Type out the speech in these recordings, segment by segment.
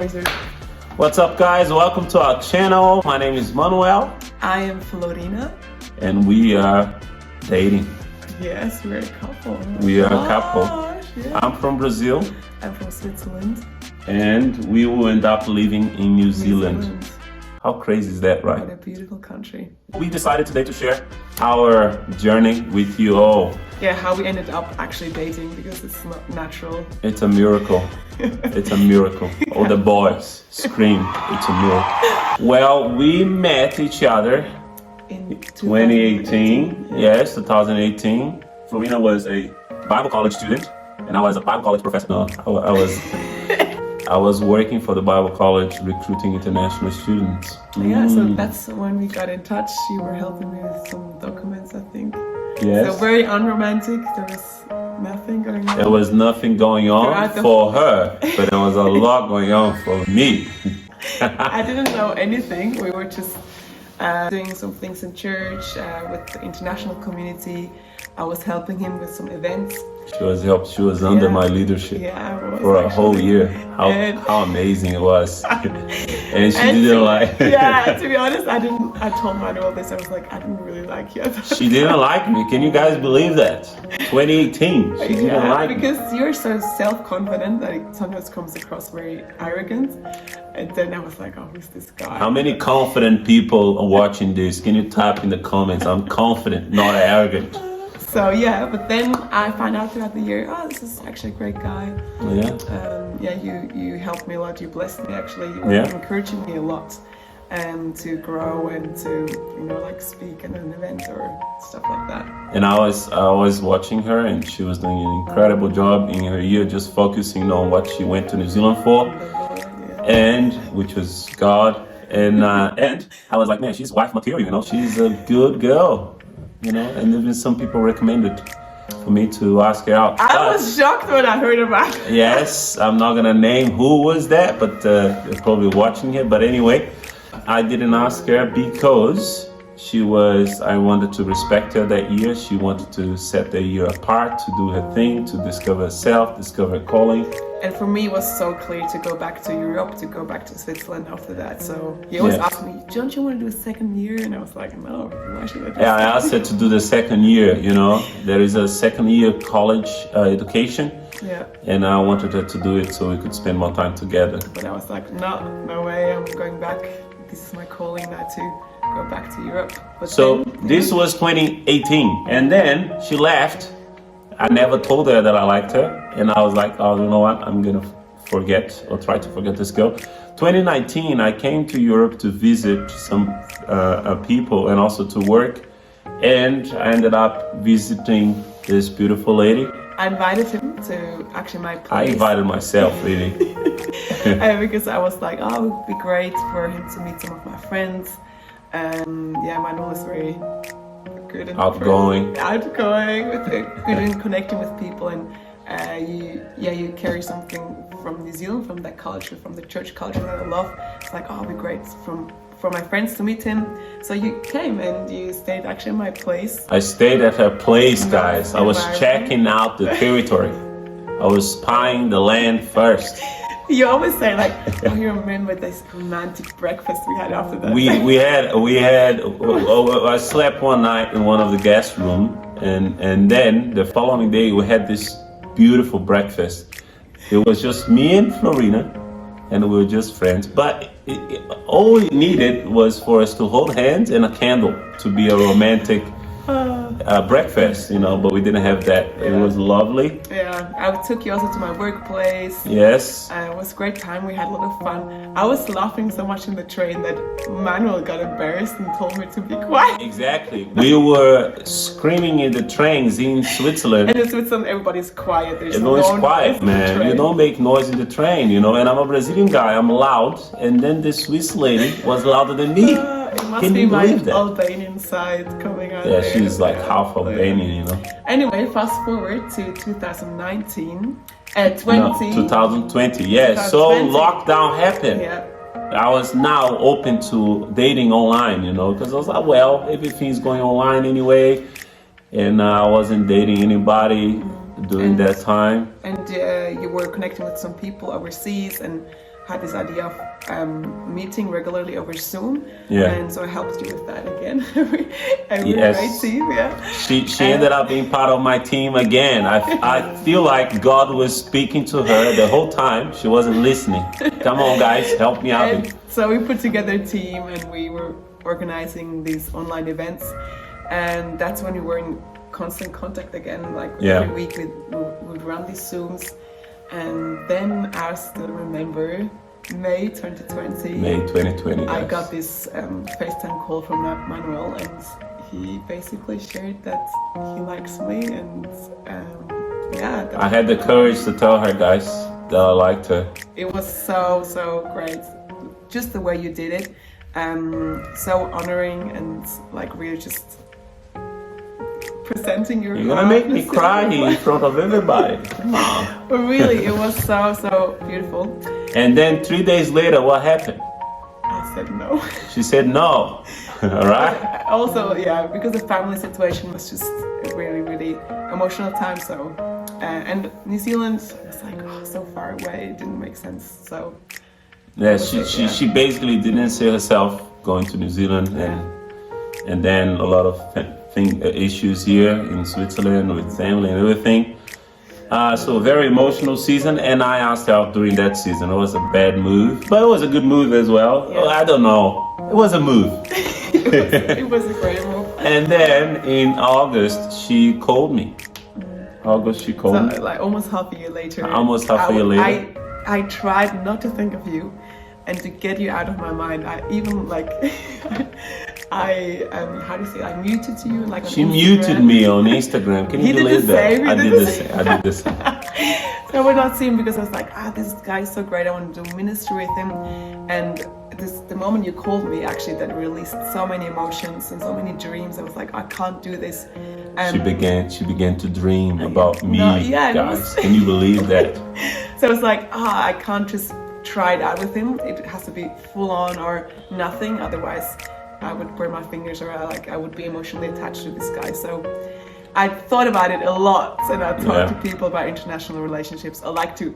Wizard. What's up, guys? Welcome to our channel. My name is Manoel. I am Florina. And we are dating. Yes, we're a couple. We are a couple. Yeah. I'm from Brazil. I'm from Switzerland. And we will end up living in New Zealand. How crazy is that, right? What a beautiful country. We decided today to share our journey with you all. Yeah, how we ended up actually dating, because it's not natural. It's a miracle. It's a miracle. All the boys scream, it's a miracle. Well, we met each other in 2018. Yes, 2018. Florina was a Bible college student, and I was a Bible college professor. No, I was working for the Bible college, recruiting international students. Yeah, so that's when we got in touch. You were helping me with some documents, I think. Yes. So very unromantic. There was nothing going on. There was nothing going on for her, but there was a lot going on for me. I didn't know anything. We were just doing some things in church with the international community. I was helping him with some events. She was under my leadership for a whole year. How amazing it was. And she didn't like Yeah, to be honest, I told Manoel this. I was like, I didn't really like you. She didn't like me. Can you guys believe that? 2018, she didn't like me. Because you're so self-confident that it sometimes comes across very arrogant. And then I was like, oh, who's this guy? How many confident people are watching this? Can you type in the comments? I'm confident, not arrogant. So yeah, but then I found out throughout the year, oh, this is actually a great guy. Yeah. You helped me a lot. You blessed me actually. You were encouraging me a lot, to grow and to like speak at an event or stuff like that. And I was watching her, and she was doing an incredible job in her year, just focusing on what she went to New Zealand for, and which was God. And I was like, man, she's wife material. She's a good girl. And even some people recommended for me to ask her out. I was shocked when I heard about it. Yes, I'm not gonna name who was that, but they're probably watching it. But anyway, I didn't ask her because I wanted to respect her that year. She wanted to set the year apart, to do her thing, to discover herself, discover her calling. And for me, it was so clear to go back to Europe, to go back to Switzerland after that. So he always asked me, don't you want to do a second year? And I was like, no, why should I do I asked her to do the second year, There is a second year college education. Yeah. And I wanted her to do it so we could spend more time together. But I was like, no way, I'm going back. This is my calling now to go back to Europe. But so this was 2018. And then she left. I never told her that I liked her. And I was like, oh, you know what? I'm going to forget or try to forget this girl. 2019, I came to Europe to visit some people and also to work. And I ended up visiting this beautiful lady. I invited him to actually my place. I invited myself, really. Because I was like, oh, it would be great for him to meet some of my friends. Manoel is very good and outgoing, with good in connecting with people, and you carry something from New Zealand, from that culture, from the church culture that I love. It's like, oh, it'd be great for my friends to meet him. So you came and you stayed actually in my place. I stayed at her place, guys. I was checking out the territory. I was spying the land first. You always say like, oh, you remember this romantic breakfast we had after that? We had. I slept one night in one of the guest room, and then the following day we had this beautiful breakfast. It was just me and Florina, and we were just friends. But all it needed was for us to hold hands and a candle to be a romantic breakfast, but we didn't have that. It was lovely. Yeah, I took you also to my workplace. Yes. It was a great time. We had a lot of fun. I was laughing so much in the train that Manoel got embarrassed and told me to be quiet. Exactly. We were screaming in the trains in Switzerland. And in Switzerland, everybody's quiet. Everyone's quiet, man. You don't make noise in the train, and I'm a Brazilian guy. I'm loud, and then this Swiss lady was louder than me. It must be my Albanian side coming out. Yeah, she's like half Albanian, Anyway, fast forward to 2019. 2020, yes. So lockdown happened. Yeah. I was now open to dating online, because I was like, well, everything's going online anyway. And I wasn't dating anybody during that time. And you were connecting with some people overseas, and had this idea of meeting regularly over Zoom, and so I helped you with that again. Every great team, She ended up being part of my team again. I feel like God was speaking to her the whole time. She wasn't listening. Come on, guys, help me out. And so we put together a team, and we were organizing these online events, and that's when we were in constant contact again. Like every week we'd run these Zooms, and then I still remember May 2020. May 2020. I got this FaceTime call from Manoel, and he basically shared that he likes me, and I had the courage to tell her, guys, that I liked her. It was so great, just the way you did it, so honoring, and like really just presenting your You're gonna make me cry in front of everybody. Come on. But really, it was so beautiful. And then 3 days later, what happened? I said no. She said no. All right. Also, because the family situation was just a really emotional time. So, and New Zealand was like so far away. It didn't make sense. So, she basically didn't see herself going to New Zealand, and then a lot of issues here in Switzerland with family and everything. So a very emotional season, and I asked her out during that season. It was a bad move, but it was a good move as well. I don't know. It was a move. it was a great move. And then in August, she called me. She called me. Like almost half a year later. A year later. I tried not to think of you and to get you out of my mind. I even like how do you say? I muted you like. She muted me on Instagram. Can you believe that? I did the same. So we're not seeing, because I was like, this guy is so great. I want to do ministry with him, and the moment you called me, actually, that released so many emotions and so many dreams. I was like, I can't do this. She began to dream about me, guys. Can you believe that? So I was like, I can't just try it out with him. It has to be full on or nothing. Otherwise, I would burn my fingers, or I would be emotionally attached to this guy. So I thought about it a lot, and I talked to people about international relationships. I like to,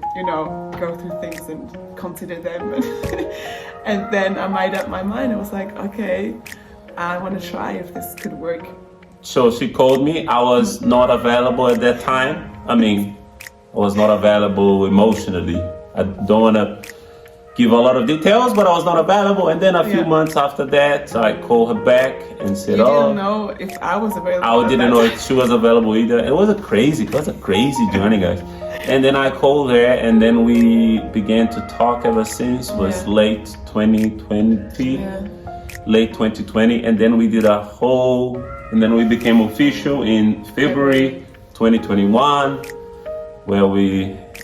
go through things and consider them. And then I made up my mind. I was like, okay, I want to try if this could work. So she called me. I was not available at that time. I mean, I was not available emotionally. I don't want to give a lot of details, but I was not available. And then a few months after that, I called her back and said, you didn't know if I was available. I didn't know if she was available either. It was a crazy journey, guys. And then I called her, and then we began to talk ever since. It was late 2020, and then we did and then we became official in February 2021,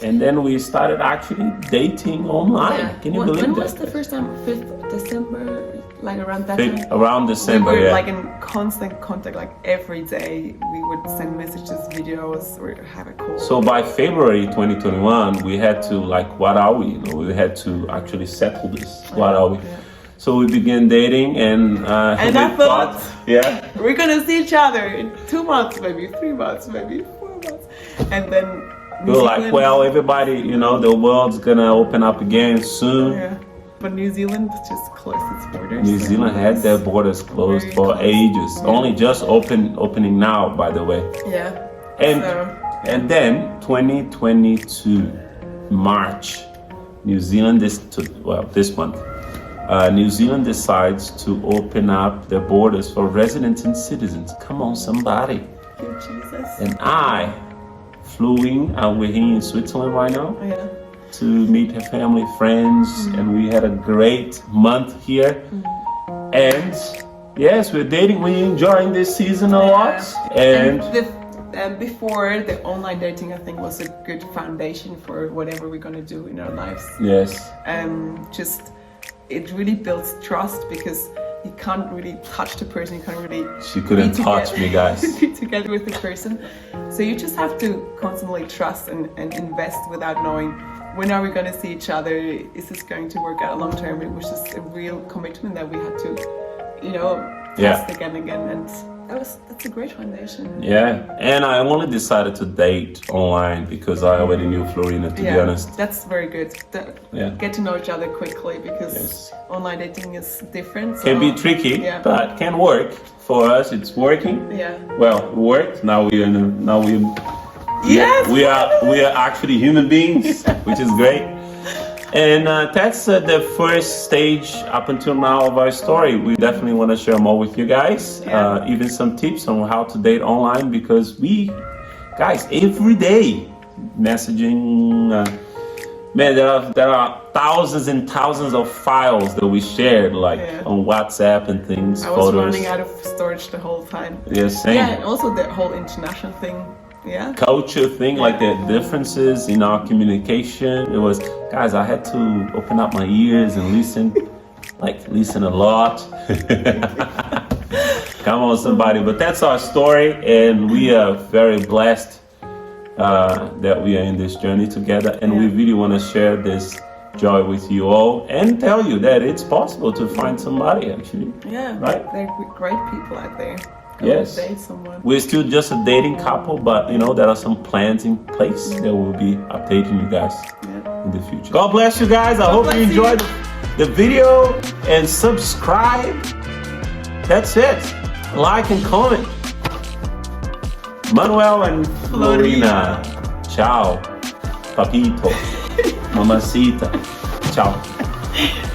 and then we started actually dating online. Can you believe that? When was the first time? 5th December, like around that time? Around December, we were like in constant contact, like every day. We would send messages, videos, or have a call. So by February 2021, we had to, like, what are we? We had to actually settle this. What are we? So we began dating, and I thought, we're gonna see each other in 2 months, maybe 3 months, maybe 4 months, and then we were like, well, everybody, the world's gonna open up again soon. Yeah, but New Zealand just closed its borders. New Zealand had their borders closed for ages. Only just opening now, by the way. Yeah. And then 2022 March, New Zealand this month. New Zealand decides to open up their borders for residents and citizens. Come on, somebody. Thank you, Jesus. And I flew in, we're here in Switzerland right now, to meet her family, friends, and we had a great month here. And yes, we're dating, we're enjoying this season a lot. And before, the online dating, I think, was a good foundation for whatever we're going to do in our lives. Yes. It really builds trust, because you can't really touch the person. You can't really. She couldn't touch me, guys. Be together with the person, so you just have to constantly trust and invest without knowing when are we going to see each other. Is this going to work out long term? It was just a real commitment that we had to, test again and again. And That's a great foundation. Yeah, and I only decided to date online because I already knew Florina, to be honest. That's very good. Get to know each other quickly because online dating is different. So, can be tricky, but can work. For us, it's working. Yeah. Well, it worked. Now we are actually human beings, which is great. And that's the first stage up until now of our story. We definitely want to share more with you guys, even some tips on how to date online, because guys, every day messaging, man, there are thousands and thousands of files that we shared, like on WhatsApp and things. I was running out of storage the whole time. Yeah, same. Yeah, and also the whole international thing. Yeah. Culture thing, like the differences in our communication. It was, guys, I had to open up my ears and listen, listen a lot. Come on, somebody. But that's our story, and we are very blessed that we are in this journey together, and we really want to share this joy with you all and tell you that it's possible to find somebody, actually. Yeah, right? There are great people out there. Yes. Date someone. We're still just a dating couple, but there are some plans in place that we'll be updating you guys in the future. God bless you guys. I hope you enjoyed the video, and subscribe. That's it. Like and comment. Manoel and Florina. Ciao. Papito. Mamacita. Ciao.